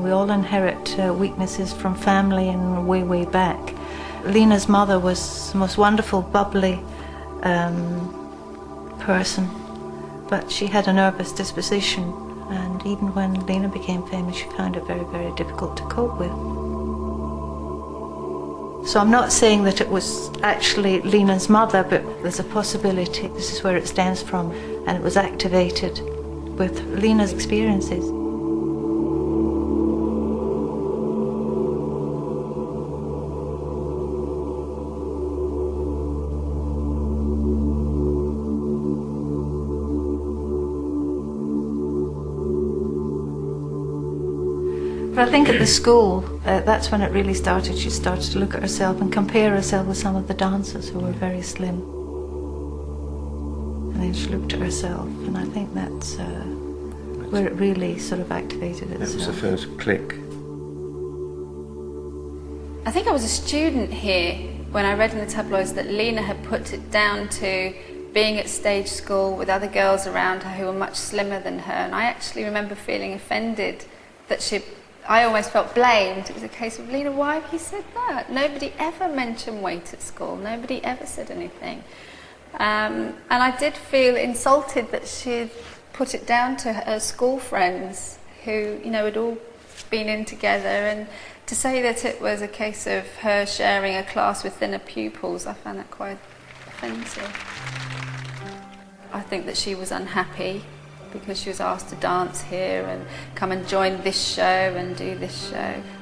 We all inherit weaknesses from family and way, way back. Lena's mother was the most wonderful, bubbly person, but she had a nervous disposition, and even when Lena became famous, she found it very, very difficult to cope with. So I'm not saying that it was actually Lena's mother, but there's a possibility this is where it stems from, and it was activated with Lena's experiences. But I think at the school, that's when it really started. She started to look at herself and compare herself with some of the dancers who were very slim. And then she looked at herself, and I think that's where it really sort of activated itself. That was the first click. I think I was a student here when I read in the tabloids that Lena had put it down to being at stage school with other girls around her who were much slimmer than her. And I actually remember feeling offended that I almost felt blamed. It was a case of, Lena, why have you said that? Nobody ever mentioned weight at school. Nobody ever said anything. And I did feel insulted that she'd put it down to her school friends who, you know, had all been in together. And to say that it was a case of her sharing a class with thinner pupils, I found that quite offensive. I think that she was unhappy because she was asked to dance here and come and join this show and do this show.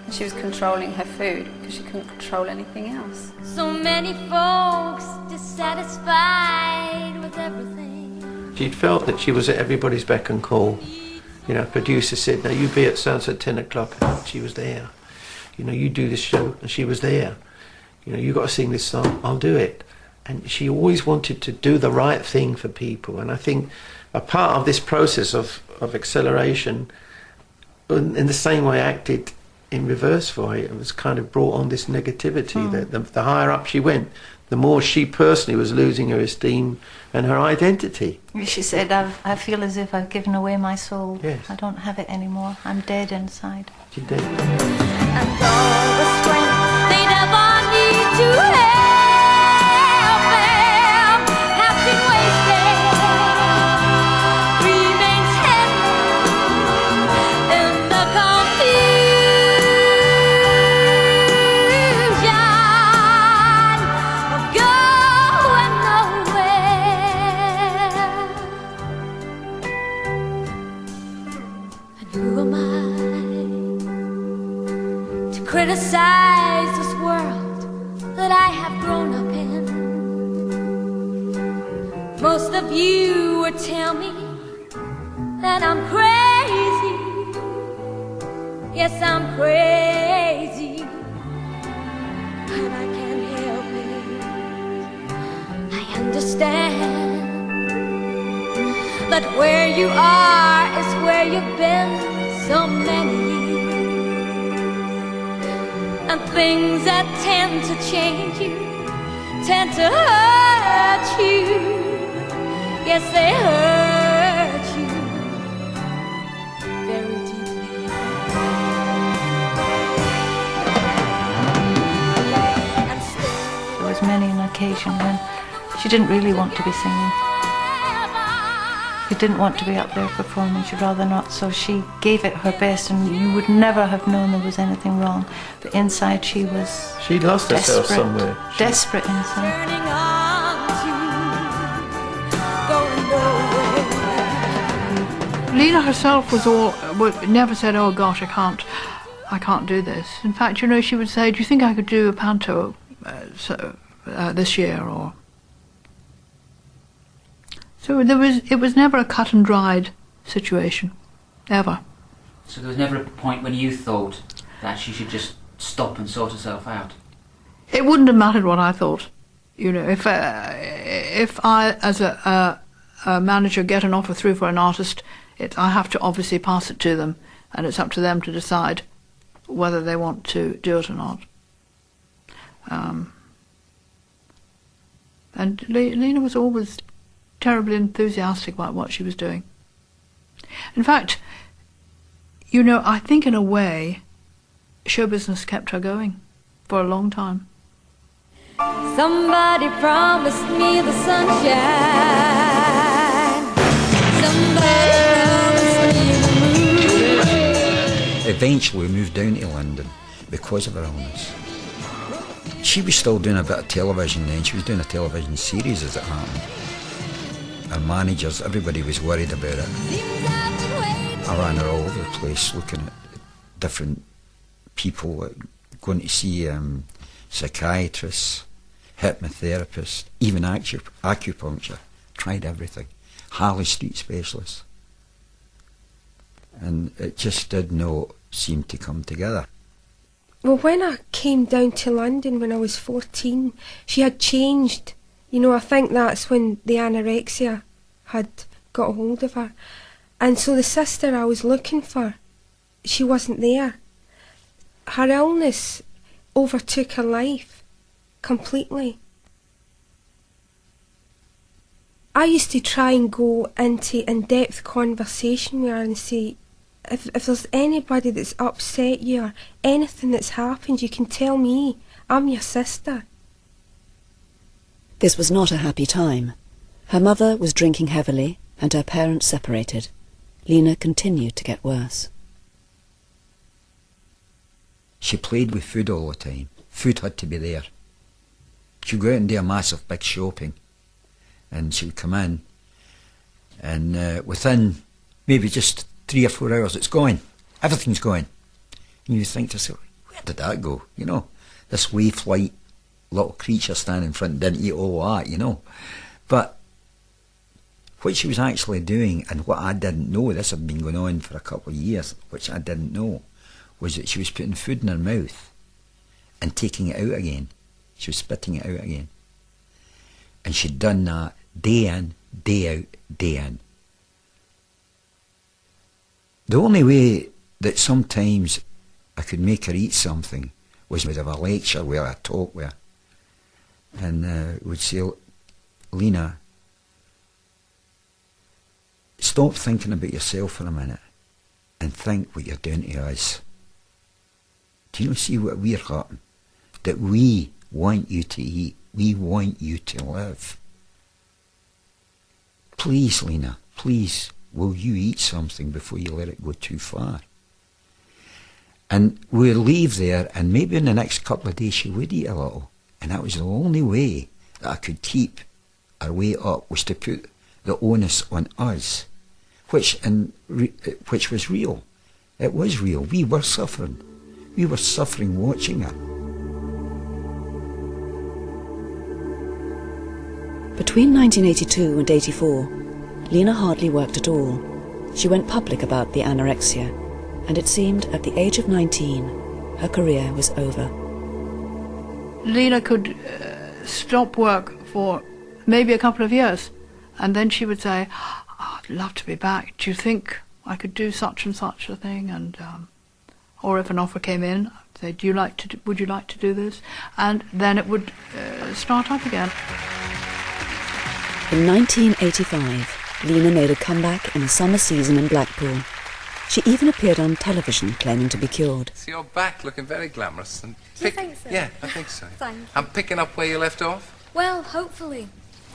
And she was controlling her food because she couldn't control anything else. So many folks dissatisfied with everything. She'd felt that she was at everybody's beck and call. You know, producer said, "No, you be at so-and-so at 10 o'clock, and she was there. You know, you do this show, and she was there. You know, you got to sing this song, I'll do it." And she always wanted to do the right thing for people. And I think a part of this process of acceleration, in the same way acted in reverse for her. It was kind of brought on this negativity, that the higher up she went, the more she personally was losing her esteem and her identity. She said, I feel as if I've given away my soul. Yes. I don't have it anymore. I'm dead inside. She did. And all the strength they'd ever need to help them has been wasted. Remains hidden in the confusion of going nowhere. And who am I to criticize this world that I have grown up in? Most of you would tell me that I'm crazy. Yes, I'm crazy, but I can't help it. I understand that where you are is where you've been so many years, and things that tend to change you tend to hurt you. Yes, they hurt you very deeply. There was many an occasion when she didn't really want to be singing. She didn't want to be up there performing. She'd rather not. So she gave it her best, and you would never have known there was anything wrong. But inside she was She lost herself desperate, somewhere. desperate inside. Turning on to going nowhere. Lena herself never said, "Oh gosh, I can't do this." In fact, you know, she would say, "Do you think I could do a panto this year?" Or so it was never a cut and dried situation, ever. So there was never a point when you thought that she should just stop and sort herself out? It wouldn't have mattered what I thought. You know, if I, as a manager, get an offer through for an artist, I have to obviously pass it to them, and it's up to them to decide whether they want to do it or not. And Lena was always terribly enthusiastic about what she was doing. In fact, You know, I think in a way, show business kept her going for a long time. Somebody promised me the sunshine. Somebody promised me the moon. Eventually we moved down to London because of her illness. She was still doing a bit of television then. She was doing a television series as it happened. Her managers, everybody was worried about it. I ran her all over the place looking at different people, going to see psychiatrists, hypnotherapists, even acupuncture. Tried everything. Harley Street specialists. And it just did not seem to come together. Well, when I came down to London when I was 14, she had changed. You know, I think that's when the anorexia had got a hold of her. And so the sister I was looking for, she wasn't there. Her illness overtook her life completely. I used to try and go into in-depth conversation with her and say, if there's anybody that's upset you or anything that's happened, you can tell me. I'm your sister. This was not a happy time. Her mother was drinking heavily and her parents separated. Lena continued to get worse. She played with food all the time. Food had to be there. She would go out and do a massive big shopping, and she would come in, and within maybe just 3 or 4 hours it's gone. Everything's gone. And you think to yourself, where did that go? You know, this wave-like little creature standing in front didn't eat all that, you know. But what she was actually doing, and what I didn't know, this had been going on for a couple of years, which I didn't know, was that she was putting food in her mouth and taking it out again. She was spitting it out again. And she'd done that day in, day out, day in. The only way that sometimes I could make her eat something was with a lecture where I talk with her. And would say, Lena, stop thinking about yourself for a minute and think what you're doing to us. Do you see what we're hurting? That we want you to eat. We want you to live. Please, Lena, please, will you eat something before you let it go too far? And we'll leave there, and maybe in the next couple of days she would eat a little. And that was the only way that I could keep her weight up, was to put the onus on us, which was real. It was real. We were suffering. We were suffering watching her. Between 1982 and 84, Lena hardly worked at all. She went public about the anorexia, and it seemed at the age of 19, her career was over. Lena could stop work for maybe a couple of years, and then she would say, oh, I'd love to be back. Do you think I could do such and such a thing? And or if an offer came in, I'd say, would you like to do this? And then it would start up again. In 1985, Lena made a comeback in the summer season in Blackpool. She even appeared on television claiming to be cured. So you're back looking very glamorous. And Do you think so? Yeah, I think so. Thank you. I'm picking up where you left off. Well, hopefully.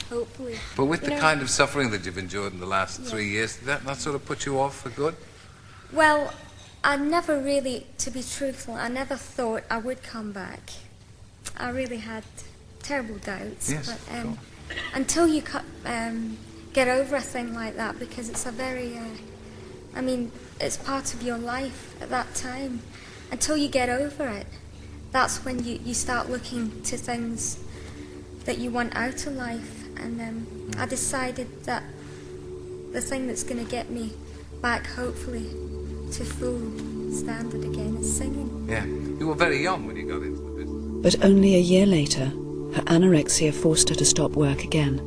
But with the kind of suffering that you've endured in the last 3 years, did that not sort of put you off for good? Well, I never really, to be truthful, I never thought I would come back. I really had terrible doubts. Yes, but, sure. Until you get over a thing like that, because it's a very, it's part of your life at that time. Until you get over it, that's when you start looking to things that you want out of life. And I decided that the thing that's going to get me back, hopefully, to full standard again is singing. Yeah, you were very young when you got into the business. But only a year later, her anorexia forced her to stop work again.